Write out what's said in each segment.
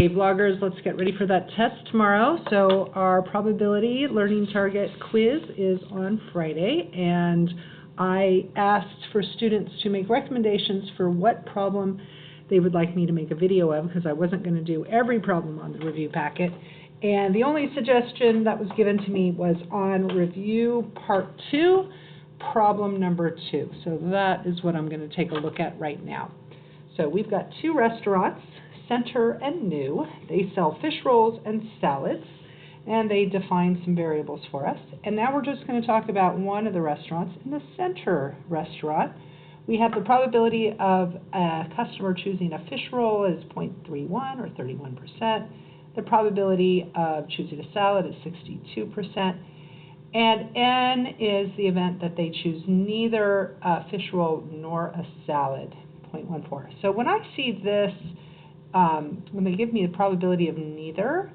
Okay, vloggers, let's get ready for that test tomorrow. So our probability learning target quiz is on Friday, and I asked for students to make recommendations for what problem they would like me to make a video of, because I wasn't going to do every problem on the review packet. And the only suggestion that was given to me was on review part 2, problem number 2. So that is what I'm going to take a look at right now. So we've got 2 restaurants, Center and New. They sell fish rolls and salads, and they define some variables for us. And now we're just going to talk about one of the restaurants. In the Center restaurant, we have the probability of a customer choosing a fish roll is 0.31 or 31%. The probability of choosing a salad is 62%. And N is the event that they choose neither a fish roll nor a salad, 0.14. So when I see this, when they give me the probability of neither,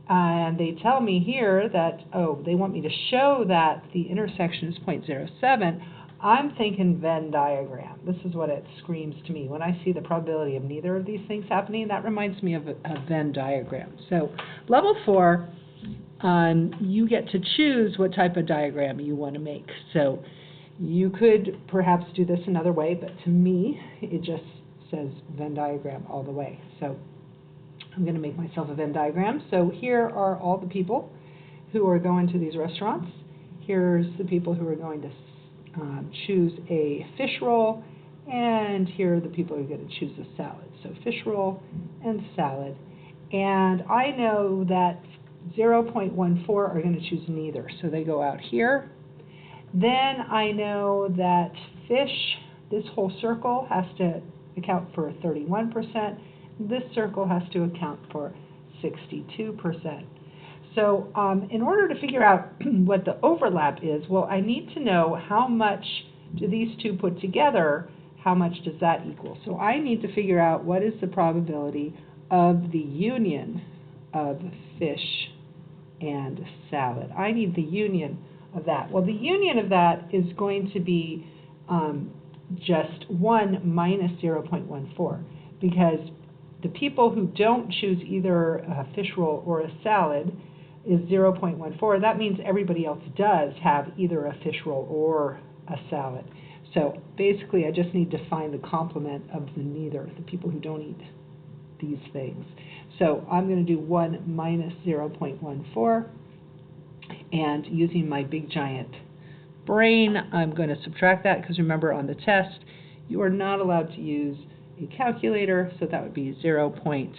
and they tell me here that, oh, they want me to show that the intersection is 0.07, I'm thinking Venn diagram. This is what it screams to me. When I see the probability of neither of these things happening, that reminds me of a Venn diagram. So level 4, you get to choose what type of diagram you want to make. So you could perhaps do this another way, but to me, it just says Venn diagram all the way. So I'm going to make myself a Venn diagram. So here are all the people who are going to these restaurants. Here's the people who are going to choose a fish roll, and here are the people who are going to choose a salad. So fish roll and salad. And I know that 0.14 are going to choose neither, so they go out here. Then I know that fish, this whole circle has to account for 31%. This circle has to account for 62%. So in order to figure out what the overlap is, well, I need to know how much do these two put together, how much does that equal? So I need to figure out what is the probability of the union of fish and salad. I need the union of that. Well, the union of that is going to be just 1 minus 0.14, because the people who don't choose either a fish roll or a salad is 0.14. That means everybody else does have either a fish roll or a salad. So basically, I just need to find the complement of the neither, the people who don't eat these things. So I'm going to do 1 minus 0.14, and using my big giant brain, I'm going to subtract that, because remember on the test, you are not allowed to use a calculator, so that would be 0.86.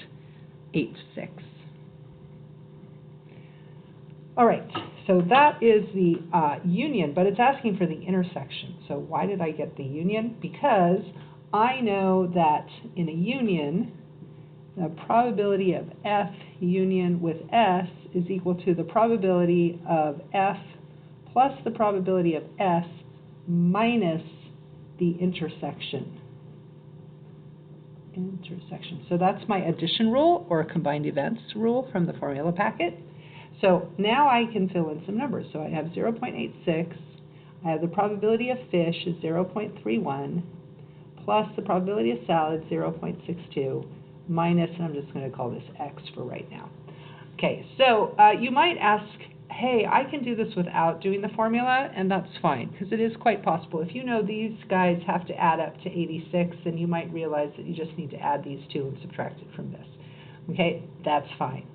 All right, so that is the union, but it's asking for the intersection. So why did I get the union? Because I know that in a union, the probability of F union with S is equal to the probability of F plus the probability of S minus the intersection. So that's my addition rule, or combined events rule from the formula packet. So now I can fill in some numbers. So I have 0.86. I have the probability of fish is 0.31, plus the probability of salad, 0.62, minus, and I'm just going to call this X for right now. Okay, so you might ask, hey, I can do this without doing the formula, and that's fine, because it is quite possible. If you know these guys have to add up to 86, then you might realize that you just need to add these two and subtract it from this. Okay, that's fine.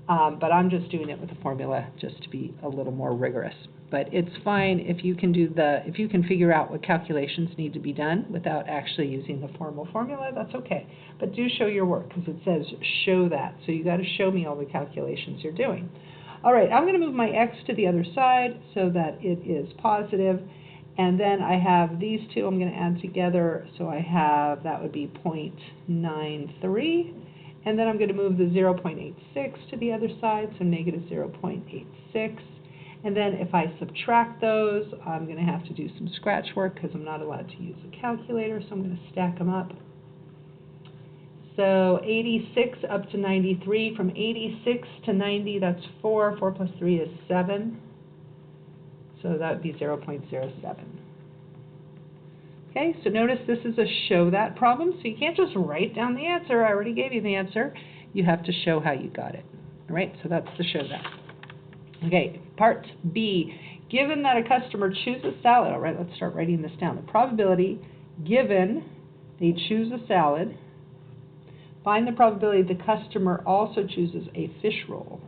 But I'm just doing it with the formula just to be a little more rigorous. But it's fine if you can if you can figure out what calculations need to be done without actually using the formal formula, that's okay. But do show your work, because it says show that. So you got to show me all the calculations you're doing. All right, I'm going to move my X to the other side so that it is positive. And then I have these two I'm going to add together. So I have, that would be 0.93. And then I'm going to move the 0.86 to the other side, so negative 0.86. And then if I subtract those, I'm going to have to do some scratch work, because I'm not allowed to use a calculator, so I'm going to stack them up. So 86 up to 93. From 86 to 90, that's 4. 4 plus 3 is 7. So that would be 0.07. Okay, so notice this is a show that problem, so you can't just write down the answer. I already gave you the answer. you have to show how you got it. All right, so that's the show that. Okay, part B. Given that a customer chooses salad, all right, let's start writing this down. The probability given they choose a salad, find the probability the customer also chooses a fish roll.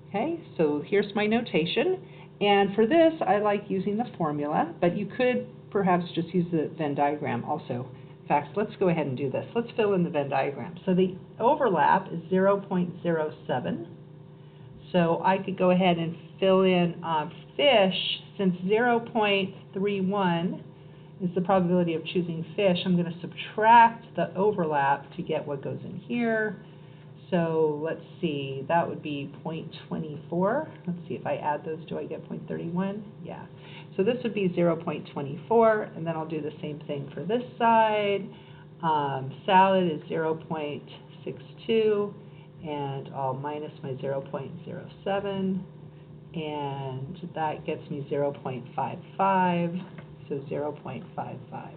Okay, so here's my notation. And for this, I like using the formula, but you could perhaps just use the Venn diagram also. In fact, let's go ahead and do this. Let's fill in the Venn diagram. So the overlap is 0.07. So I could go ahead and fill in fish. Since 0.31 is the probability of choosing fish, I'm going to subtract the overlap to get what goes in here. So let's see, that would be 0.24. Let's see, if I add those, do I get 0.31? Yeah. So this would be 0.24, and then I'll do the same thing for this side. Salad is 0.62, and I'll minus my 0.07, and that gets me 0.55, so 0.55.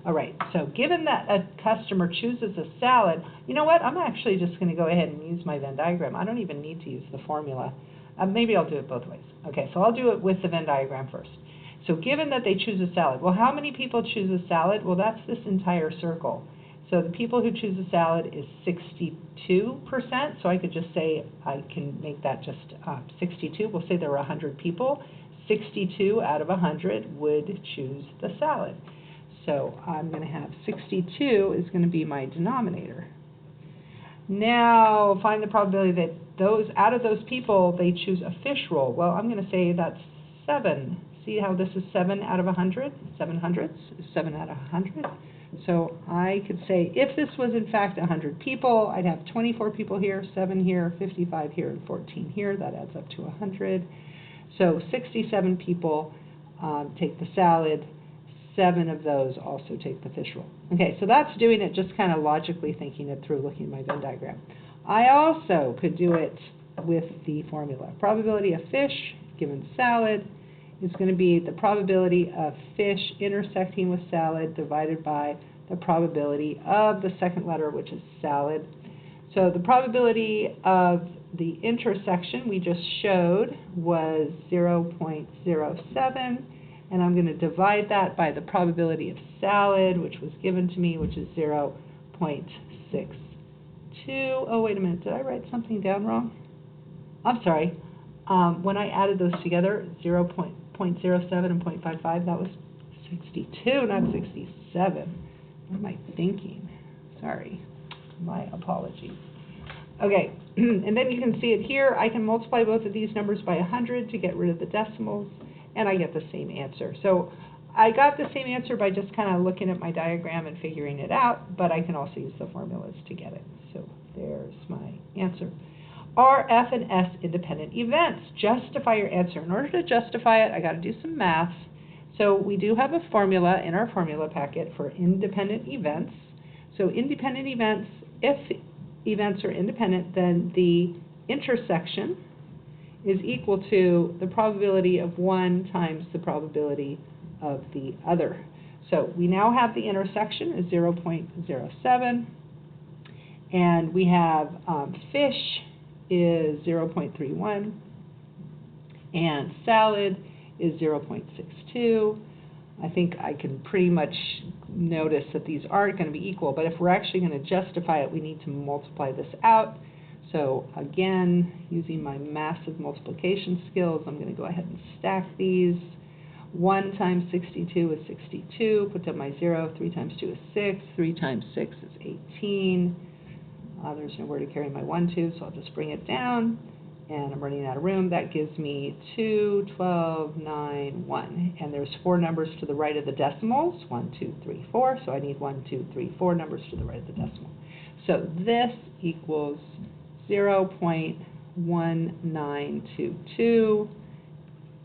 All right, so given that a customer chooses a salad, you know what? I'm actually just going to go ahead and use my Venn diagram. I don't even need to use the formula. Maybe I'll do it both ways. Okay, so I'll do it with the Venn diagram first. So given that they choose a salad, well, how many people choose a salad? Well, that's this entire circle. So the people who choose a salad is 62%. So I could just say, I can make that just 62. We'll say there were 100 people. 62 out of 100 would choose the salad. So I'm going to have 62 is going to be my denominator. Now find the probability that out of those people they choose a fish roll. Well, I'm going to say that's 7. See how this is 7 out of 100? 7 hundredths is 7 out of 100. So I could say if this was in fact 100 people, I'd have 24 people here, 7 here, 55 here, and 14 here. That adds up to 100. So 67 people take the salad. 7 of those also take the fish roll. Okay, so that's doing it just kind of logically thinking it through, looking at my Venn diagram. I also could do it with the formula. Probability of fish given salad is going to be the probability of fish intersecting with salad divided by the probability of the second letter, which is salad. So the probability of the intersection we just showed was 0.07. And I'm going to divide that by the probability of salad, which was given to me, which is 0.62. Oh, wait a minute. Did I write something down wrong? I'm sorry. When I added those together, 0.07 and 0.55, that was 62, not 67. What am I thinking? Sorry. My apologies. Okay, and then you can see it here. I can multiply both of these numbers by 100 to get rid of the decimals, and I get the same answer. So I got the same answer by just kind of looking at my diagram and figuring it out, but I can also use the formulas to get it. So there's my answer. Are F and S independent events? Justify your answer. In order to justify it, I got to do some math. So we do have a formula in our formula packet for independent events. So independent events, if events are independent, then the intersection is equal to the probability of one times the probability of the other. So we now have the intersection is 0.07, and we have fish is 0.31, and salad is 0.62. I think I can pretty much notice that these aren't going to be equal, but if we're actually going to justify it, we need to multiply this out. So again, using my massive multiplication skills, I'm going to go ahead and stack these. 1 times 62 is 62. Put down my 0. 3 times 2 is 6. 3 times 6 is 18. There's nowhere to carry my 1 to, so I'll just bring it down. And I'm running out of room. That gives me 2, 12, 9, 1. And there's 4 numbers to the right of the decimals. 1, 2, 3, 4. So I need 1, 2, 3, 4 numbers to the right of the decimal. So this equals 0.1922.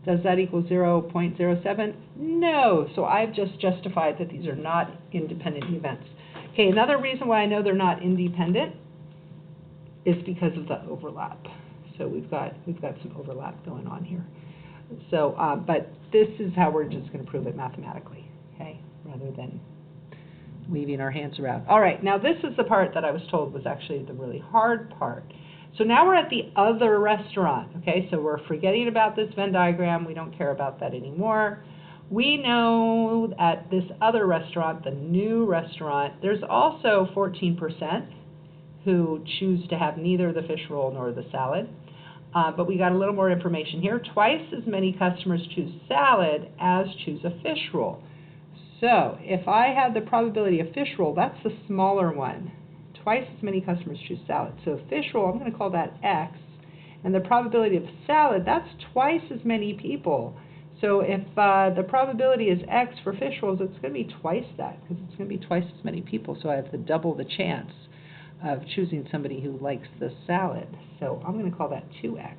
Does that equal 0.07? No. So I've just justified that these are not independent events. Okay, another reason why I know they're not independent is because of the overlap. So we've got some overlap going on here. So, but this is how we're just going to prove it mathematically, okay, rather than waving our hands around. All right, now this is the part that I was told was actually the really hard part. So now we're at the other restaurant, okay? So we're forgetting about this Venn diagram. We don't care about that anymore. We know at this other restaurant, the new restaurant, there's also 14% who choose to have neither the fish roll nor the salad. But we got a little more information here. Twice as many customers choose salad as choose a fish roll. So if I had the probability of fish roll, that's the smaller one. Twice as many customers choose salad. So fish roll, I'm going to call that X. And the probability of salad, that's twice as many people. So if the probability is X for fish rolls, it's going to be twice that, because it's going to be twice as many people. So I have double the chance of choosing somebody who likes the salad. So I'm going to call that 2X.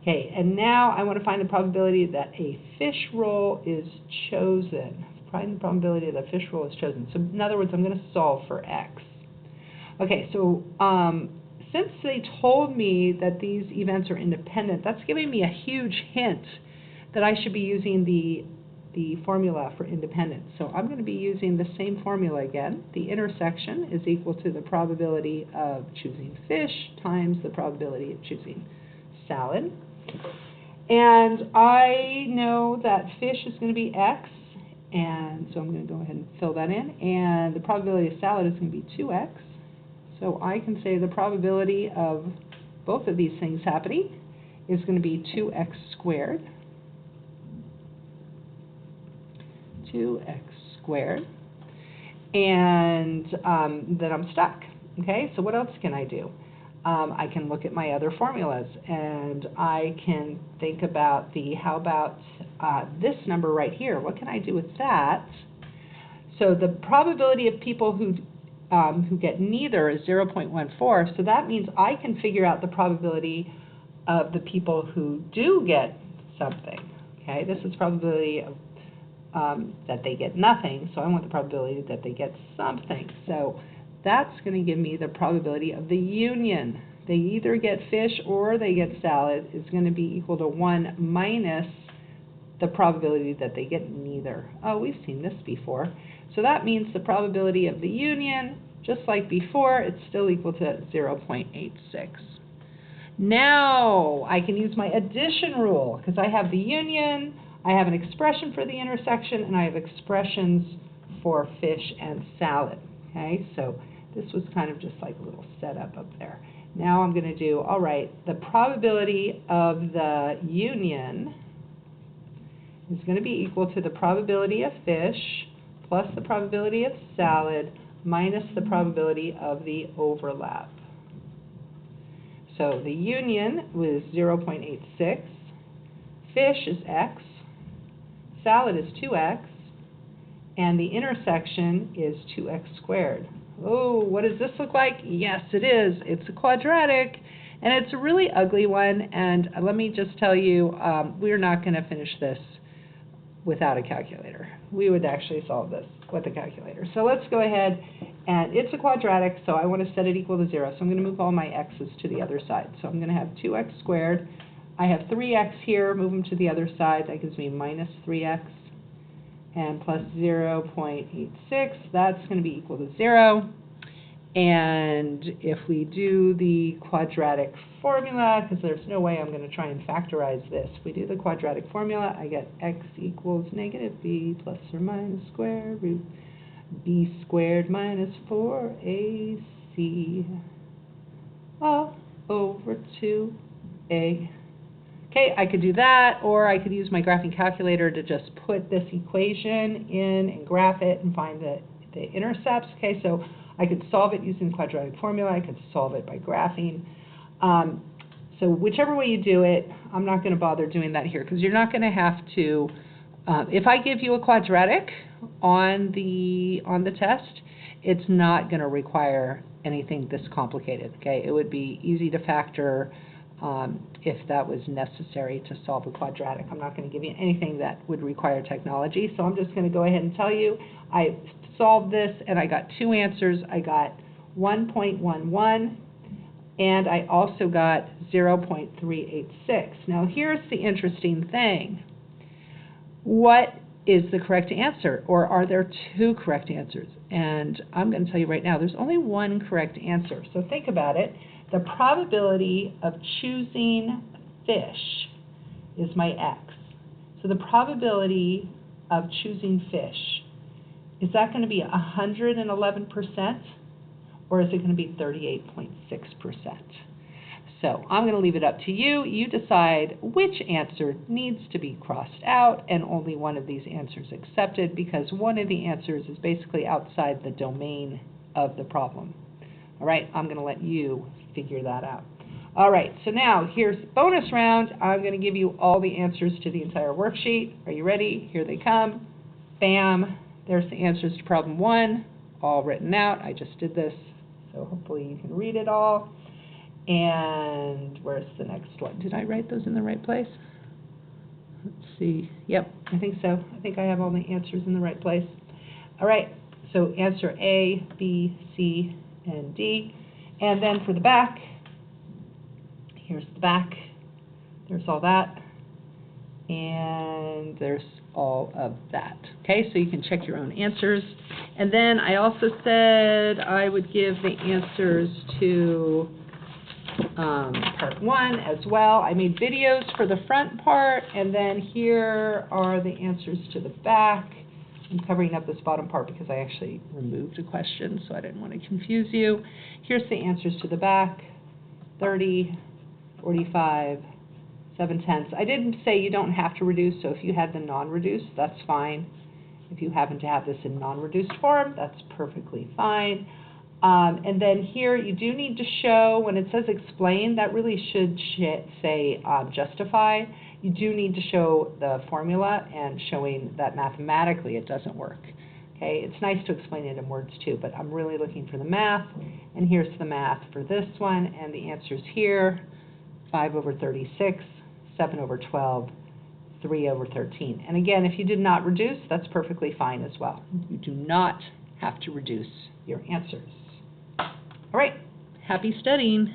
Okay, and now I want to find the probability that a fish roll is chosen. Find the probability that a fish roll is chosen. So in other words, I'm going to solve for X. Okay, so since they told me that these events are independent, that's giving me a huge hint that I should be using the formula for independence. So I'm going to be using the same formula again. The intersection is equal to the probability of choosing fish times the probability of choosing salad. And I know that fish is going to be X, and so I'm going to go ahead and fill that in. And the probability of salad is going to be 2X. So I can say the probability of both of these things happening is going to be 2X squared. 2X squared. And then I'm stuck. Okay, so what else can I do? I can look at my other formulas, and I can think about how about this number right here? What can I do with that? So the probability of people who get neither is 0.14, so that means I can figure out the probability of the people who do get something. Okay, this is probability of that they get nothing, so I want the probability that they get something. So that's going to give me the probability of the union. They either get fish or they get salad is going to be equal to 1 minus the probability that they get neither. Oh, we've seen this before. So that means the probability of the union, just like before, it's still equal to 0.86. Now I can use my addition rule, because I have the union, I have an expression for the intersection, and I have expressions for fish and salad. Okay, so this was kind of just like a little setup up there. Now I'm going to do, all right, the probability of the union is going to be equal to the probability of fish plus the probability of salad minus the probability of the overlap. So the union was 0.86, fish is X, salad is 2X, and the intersection is 2X squared. Oh, what does this look like? Yes, it is. It's a quadratic, and it's a really ugly one, and let me just tell you, we're not going to finish this without a calculator. We would actually solve this with a calculator. So let's go ahead, and it's a quadratic, so I want to set it equal to 0. So I'm going to move all my x's to the other side. So I'm going to have 2x squared. I have 3x here, move them to the other side. That gives me minus 3x. And plus 0.86, that's going to be equal to 0. And if we do the quadratic formula, because there's no way I'm going to try and factorize this, if we do the quadratic formula, I get x equals negative b plus or minus square root b squared minus 4ac all over 2a. Okay, I could do that, or I could use my graphing calculator to just put this equation in and graph it and find the intercepts. Okay, so I could solve it using the quadratic formula. I could solve it by graphing. So whichever way you do it, I'm not going to bother doing that here, because you're not going to have to, if I give you a quadratic on the test, it's not going to require anything this complicated. Okay, it would be easy to factor if that was necessary to solve a quadratic. I'm not going to give you anything that would require technology, so I'm just going to go ahead and tell you I solved this and I got two answers. I got 1.11 and I also got 0.386. Now here's the interesting thing. What is the correct answer, or are there two correct answers? And I'm going to tell you right now, there's only one correct answer. So think about it. The probability of choosing fish is my x. So the probability of choosing fish, is that going to be 111%, or is it going to be 38.6%? So I'm going to leave it up to you. You decide which answer needs to be crossed out and only one of these answers accepted, because one of the answers is basically outside the domain of the problem. All right, I'm going to let you figure that out. All right, so now here's the bonus round. I'm going to give you all the answers to the entire worksheet. Are you ready? Here they come. Bam. There's the answers to problem 1, all written out. I just did this, so hopefully you can read it all. And where's the next one? Did I write those in the right place? Let's see. Yep, I think so. I think I have all the answers in the right place. All right, so answer A, B, C, and D. And then for the back, here's the back. There's all that. And there's all of that. Okay, so you can check your own answers. And then I also said I would give the answers to part 1 as well. I made videos for the front part, and then here are the answers to the back. I'm covering up this bottom part because I actually removed a question, so I didn't want to confuse you. Here's the answers to the back: 30, 45, 7/10. I didn't say you don't have to reduce, so if you had the non-reduced, that's fine. If you happen to have this in non-reduced form, that's perfectly fine. And then here you do need to show, when it says explain, that really should say justify. You do need to show the formula and showing that mathematically it doesn't work. Okay, it's nice to explain it in words too, but I'm really looking for the math, and here's the math for this one, and the answers here: 5 over 36, 7 over 12, 3 over 13. And again, if you did not reduce, that's perfectly fine as well. You do not have to reduce your answers. All right, happy studying.